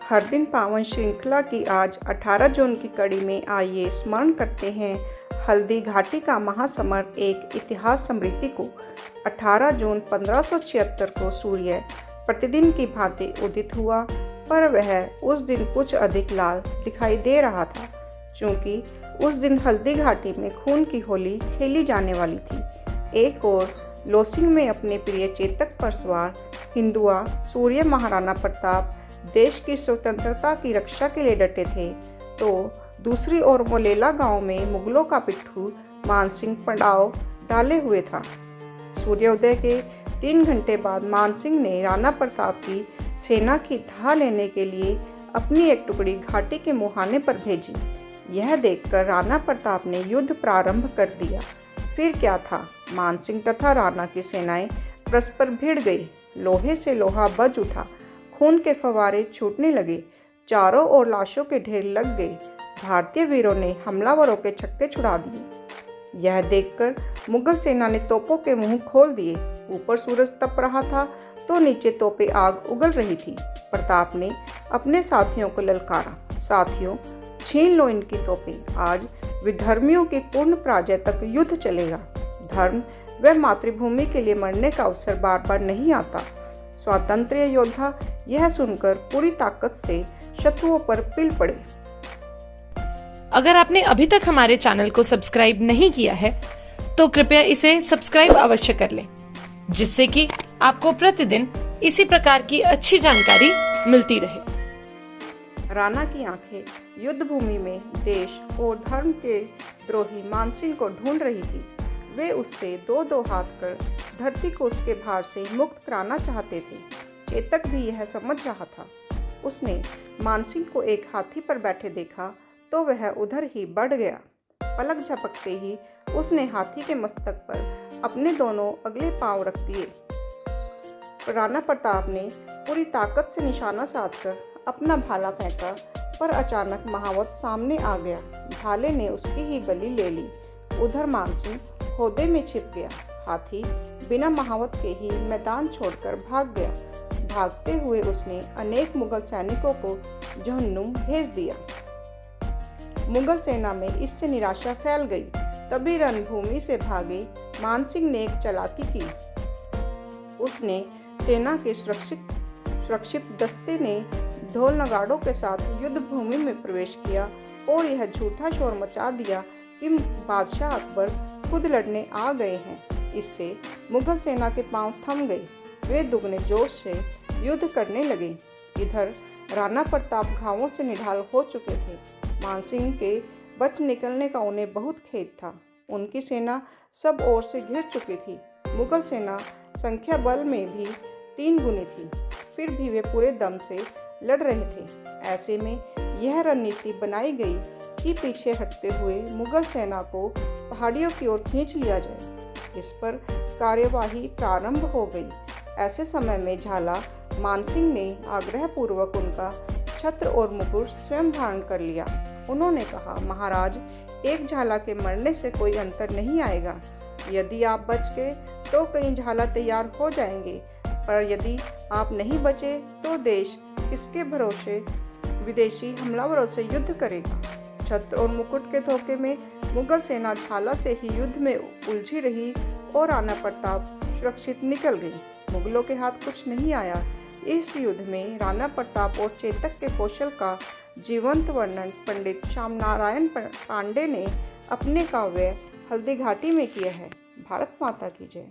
हर दिन पावन श्रृंखला की आज 18 जून की कड़ी में आइए स्मरण करते हैं हल्दी घाटी का महासमर एक इतिहास स्मृति को। 18 जून 1576 को सूर्य प्रतिदिन की भांति उदित हुआ, पर वह उस दिन कुछ अधिक लाल दिखाई दे रहा था, क्योंकि उस दिन हल्दी घाटी में खून की होली खेली जाने वाली थी। एक और लोसिंग में अपने प्रिय चेतक पर सवार हिंदुआ सूर्य महाराणा प्रताप देश की स्वतंत्रता की रक्षा के लिए डटे थे, तो दूसरी ओर मोलेला गांव में मुगलों का पिट्ठू मानसिंह पड़ाव डाले हुए था। सूर्योदय के 3 घंटे बाद मानसिंह ने राणा प्रताप की सेना की धाह लेने के लिए अपनी एक टुकड़ी घाटी के मुहाने पर भेजी। यह देखकर राणा प्रताप ने युद्ध प्रारंभ कर दिया। फिर क्या था, मानसिंह तथा राणा की सेनाएं परस्पर भिड़ गई। लोहे से लोहा बज उठा, खून के फवारे छूटने लगे, चारों ओर लाशों के ढेर लग गए। भारतीय वीरों ने हमलावरों के छक्के छुड़ा दिए। यह देखकर मुगल सेना ने तोपों के मुंह खोल दिए। ऊपर सूरज तप रहा था तो नीचे तोपें आग उगल रही थी। प्रताप ने अपने साथियों को ललकारा, साथियों छीन लो इनकी तोपें, आज विधर्मियों की पूर्ण पराजय तक युद्ध चलेगा। धर्म व मातृभूमि के लिए मरने का अवसर बार बार नहीं आता। स्वातंत्र्य योद्धा यह सुनकर पूरी ताकत से शत्रुओं पर पिल पड़े। अगर आपने अभी तक हमारे चैनल को सब्सक्राइब नहीं किया है तो कृपया इसे सब्सक्राइब अवश्य कर लें, जिससे कि आपको प्रतिदिन इसी प्रकार की अच्छी जानकारी मिलती रहे। राणा की आंखें युद्ध भूमि में देश और धर्म के द्रोही मानसिंह को ढूंढ रही थी। वे उससे दो हाथ कर धरती को उसके भार से मुक्त कराना चाहते थे। चेतक भी यह समझ रहा था। उसने मानसिंह को एक हाथी पर बैठे देखा तो वह उधर ही बढ़ गया। पलक झपकते ही उसने हाथी के मस्तक पर अपने दोनों अगले पांव रख दिए। राणा प्रताप ने पूरी ताकत से निशाना साधकर अपना भाला फेंका, पर अचानक महावत सामने आ गया। भाले ने उसकी ही बलि ले ली। उधर मानसिंह होदे में छिप गया। हाथी बिना महावत के ही मैदान छोड़कर भाग गया। भागते हुए उसने अनेक मुगल सैनिकों को जहन्नुम भेज दिया। मुगल सेना में इससे निराशा फैल गई। तभी रणभूमि से भागे मानसिंह ने एक चालाकी की। उसने सेना के सुरक्षित दस्ते ने ढोल नगाड़ों के साथ युद्ध भूमि में प्रवेश किया और यह झूठा शोर मचा दिया कि बादशाह अकबर खुद लड़ने आ गए हैं। इससे मुगल सेना के पांव थम गए। वे दुगने जोश से युद्ध करने लगे। इधर राणा प्रताप घावों से निढाल हो चुके थे। मानसिंह के बच निकलने का उन्हें बहुत खेद था। उनकी सेना सब ओर से घिर चुकी थी। मुगल सेना संख्या बल में भी 3 गुनी थी, फिर भी वे पूरे दम से लड़ रहे थे। ऐसे में यह रणनीति बनाई गई कि पीछे हटते हुए मुगल सेना को पहाड़ियों की ओर खींच लिया जाए। इस पर कार्यवाही प्रारंभ हो गई। ऐसे समय में झाला मानसिंह ने आग्रहपूर्वक उनका छत्र और मुकुट स्वयं धारण कर लिया। उन्होंने कहा, महाराज, एक झाला के मरने से कोई अंतर नहीं आएगा। यदि आप बच गए तो कई झाला तैयार हो जाएंगे, पर यदि आप नहीं बचे तो देश किसके भरोसे विदेशी हमलावरों से युद्ध करेगा। छत्र और मुकुट के धोखे में मुगल सेना झाला से ही युद्ध में उलझी रही और राणा प्रताप सुरक्षित निकल गई। मुगलों के हाथ कुछ नहीं आया। इस युद्ध में राणा प्रताप और चेतक के कौशल का जीवंत वर्णन पंडित श्याम नारायण पांडे ने अपने काव्य हल्दी घाटी में किया है। भारत माता की जय।